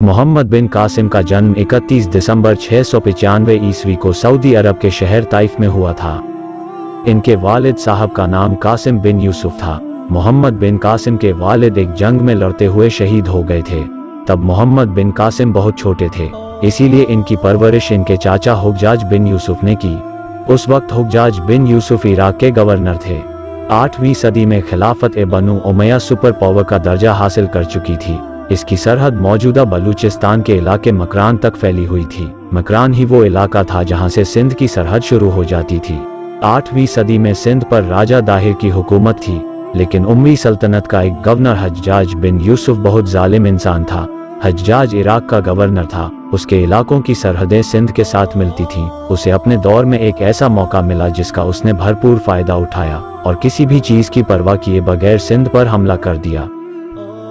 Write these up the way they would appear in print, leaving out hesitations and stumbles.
मोहम्मद बिन कासिम का जन्म 31 दिसंबर 695 ईस्वी को सऊदी अरब के शहर ताइफ में हुआ था। इनके वालिद साहब का नाम कासिम बिन यूसुफ था। मोहम्मद बिन कासिम के वालिद एक जंग में लड़ते हुए शहीद हो गए थे। तब मोहम्मद बिन कासिम बहुत छोटे थे, इसीलिए इनकी परवरिश इनके चाचा हुज्जाज बिन यूसुफ ने की। उस वक्त हुज्जाज बिन यूसुफ इराक के गवर्नर थे। 8वीं सदी में खिलाफत बनु उमैया सुपर पावर का दर्जा हासिल कर चुकी थी। इसकी सरहद मौजूदा बलूचिस्तान के इलाके मकरान तक फैली हुई थी। मकरान ही वो इलाका था जहां से सिंध की सरहद शुरू हो जाती थी। 8वीं सदी में सिंध पर राजा दाहिर की हुकूमत थी, लेकिन उम्मी सल्तनत का एक गवर्नर हज्जाज बिन यूसुफ बहुत जालिम इंसान था। हज्जाज इराक का गवर्नर था, उसके इलाकों की सरहदें सिंध के साथ मिलती थीं। उसे अपने दौर में एक ऐसा मौका मिला जिसका उसने भरपूर फायदा उठाया और किसी भी चीज की परवाह किए बगैर सिंध पर हमला कर दिया।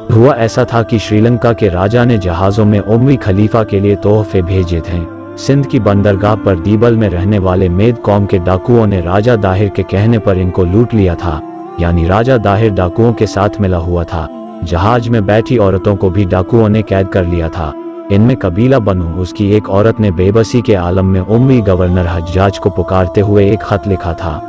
हुआ ऐसा था कि श्रीलंका के राजा ने जहाजों में उम्मी खलीफा के लिए तोहफे भेजे थे। सिंध की बंदरगाह पर दीबल में रहने वाले मेद कौम के डाकुओं ने राजा दाहिर के कहने पर इनको लूट लिया था, यानी राजा दाहिर डाकुओं के साथ मिला हुआ था। जहाज में बैठी औरतों को भी डाकुओं ने कैद कर लिया था। इनमें कबीला बनू उसकी एक औरत ने बेबसी के आलम में उम्मी गवर्नर हज्जाज को पुकारते हुए एक खत लिखा था।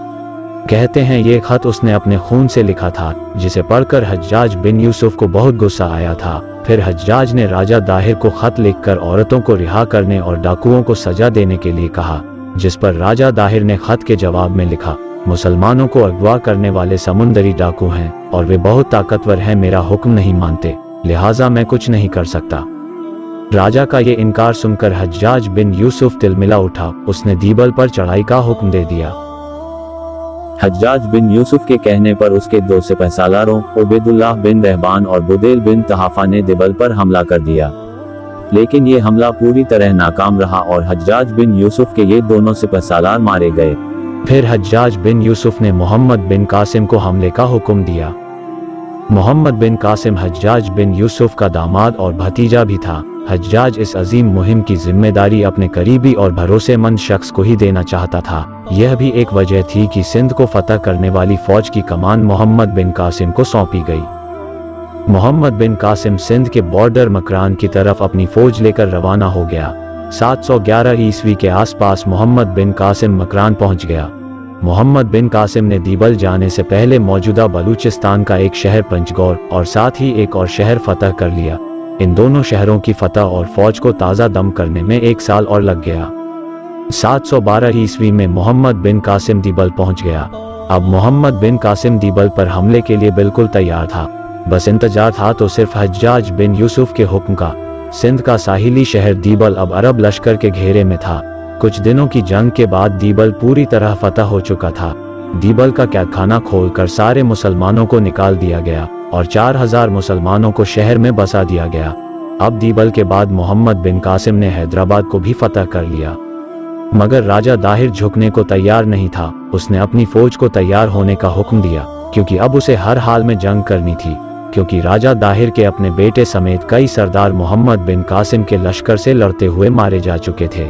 कहते हैं ये खत उसने अपने खून से लिखा था, जिसे पढ़कर हज्जाज बिन यूसुफ को बहुत गुस्सा आया था। फिर हज्जाज ने राजा दाहिर को खत लिखकर औरतों को रिहा करने और डाकुओं को सजा देने के लिए कहा, जिस पर राजा दाहिर ने खत के जवाब में लिखा, मुसलमानों को अगवा करने वाले समुंदरी डाकू हैं और वे बहुत ताकतवर हैं, मेरा हुक्म नहीं मानते, लिहाजा मैं कुछ नहीं कर सकता। राजा का ये इनकार सुनकर हज्जाज बिन यूसुफ तिलमिला उठा। उसने दीबल पर चढ़ाई का हुक्म दे दिया। हज्जाज बिन यूसुफ के कहने पर उसके 2 सिपह सालारों उबैदुल्लाह बिन रहबान और बुदैल बिन तहाफा ने दिबल पर हमला कर दिया, लेकिन ये हमला पूरी तरह नाकाम रहा और हज्जाज बिन यूसुफ के ये दोनों सिपह सालार मारे गए। फिर हज्जाज बिन यूसुफ ने मोहम्मद बिन कासिम को हमले का हुक्म दिया। मोहम्मद बिन कासिम हज्जाज बिन यूसुफ का दामाद और भतीजा भी था। हज्जाज इस अजीम मुहिम की जिम्मेदारी अपने करीबी और भरोसेमंद शख्स को ही देना चाहता था। यह भी एक वजह थी कि सिंध को फतह करने वाली फौज की कमान मोहम्मद बिन कासिम को सौंपी गई। मोहम्मद बिन कासिम सिंध के बॉर्डर मकरान की तरफ अपनी फौज लेकर रवाना हो गया। 711 ईस्वी के आसपास मोहम्मद बिन कासिम मकरान पहुंच गया। मोहम्मद बिन कासिम ने दीबल जाने से पहले मौजूदा बलूचिस्तान का एक शहर पंचगौर और साथ ही एक और शहर फतह कर लिया। इन दोनों शहरों की फतह और फौज को ताज़ा दम करने में 1 साल और लग गया। 712 ईस्वी में मोहम्मद बिन कासिम दीबल पहुंच गया। अब मोहम्मद बिन कासिम दीबल पर हमले के लिए बिल्कुल तैयार था। बस इंतजार था तो सिर्फ हज्जाज बिन यूसुफ के हुक्म का। सिंध का साहिली शहर दीबल अब अरब लश्कर के घेरे में था। कुछ दिनों की जंग के बाद दीबल पूरी तरह फतह हो चुका था। दीबल का कैदखाना खोलकर सारे मुसलमानों को निकाल दिया गया और 4000 मुसलमानों को शहर में बसा दिया गया। अब दीबल के बाद मोहम्मद बिन कासिम ने हैदराबाद को भी फतह कर लिया, मगर राजा दाहिर झुकने को तैयार नहीं था। उसने अपनी फौज को तैयार होने का हुक्म दिया, क्योंकि अब उसे हर हाल में जंग करनी थी, क्योंकि राजा दाहिर के अपने बेटे समेत कई सरदार मोहम्मद बिन कासिम के लश्कर से लड़ते हुए मारे जा चुके थे।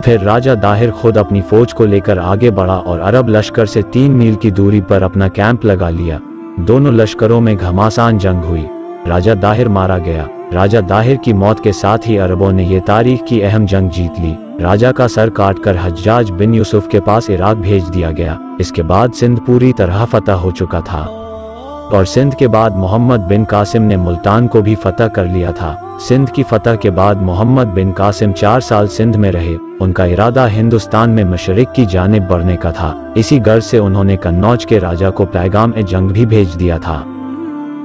फिर राजा दाहिर खुद अपनी फौज को लेकर आगे बढ़ा और अरब लश्कर से 3 मील की दूरी पर अपना कैंप लगा लिया। दोनों लश्करों में घमासान जंग हुई। राजा दाहिर मारा गया। राजा दाहिर की मौत के साथ ही अरबों ने यह तारीख की अहम जंग जीत ली। राजा का सर काटकर हज्जाज बिन यूसुफ के पास इराक भेज दिया गया। इसके बाद सिंध पूरी तरह फतह हो चुका था और सिंध के बाद मोहम्मद बिन कासिम ने मुल्तान को भी फतह कर लिया था। सिंध की फतह के बाद मोहम्मद बिन कासिम 4 साल सिंध में रहे। उनका इरादा हिंदुस्तान में मशरिक की जानिब बढ़ने का था। इसी गर्ज से उन्होंने कन्नौज के राजा को पैगाम जंग भी भेज दिया था।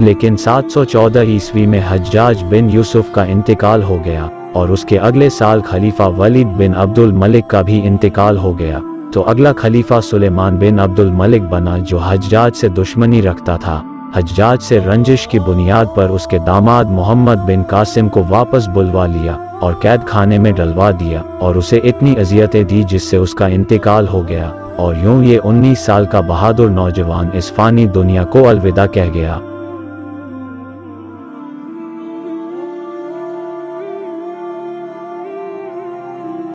लेकिन 714 ईस्वी में हज्जाज बिन यूसुफ का इंतकाल हो गया और उसके अगले साल खलीफा वलीद बिन अब्दुल मलिक का भी इंतकाल हो गया। तो अगला खलीफा सुलेमान बिन अब्दुल मलिक बना, जो हज्जाज से दुश्मनी रखता था। हज्जाज से रंजिश की बुनियाद पर उसके दामाद मोहम्मद बिन कासिम को वापस बुलवा लिया और कैद खाने में डलवा दिया और उसे इतनी अजियतें दी जिससे उसका इंतकाल हो गया और यूं ये 19 साल का बहादुर नौजवान इस फानी दुनिया को अलविदा कह गया।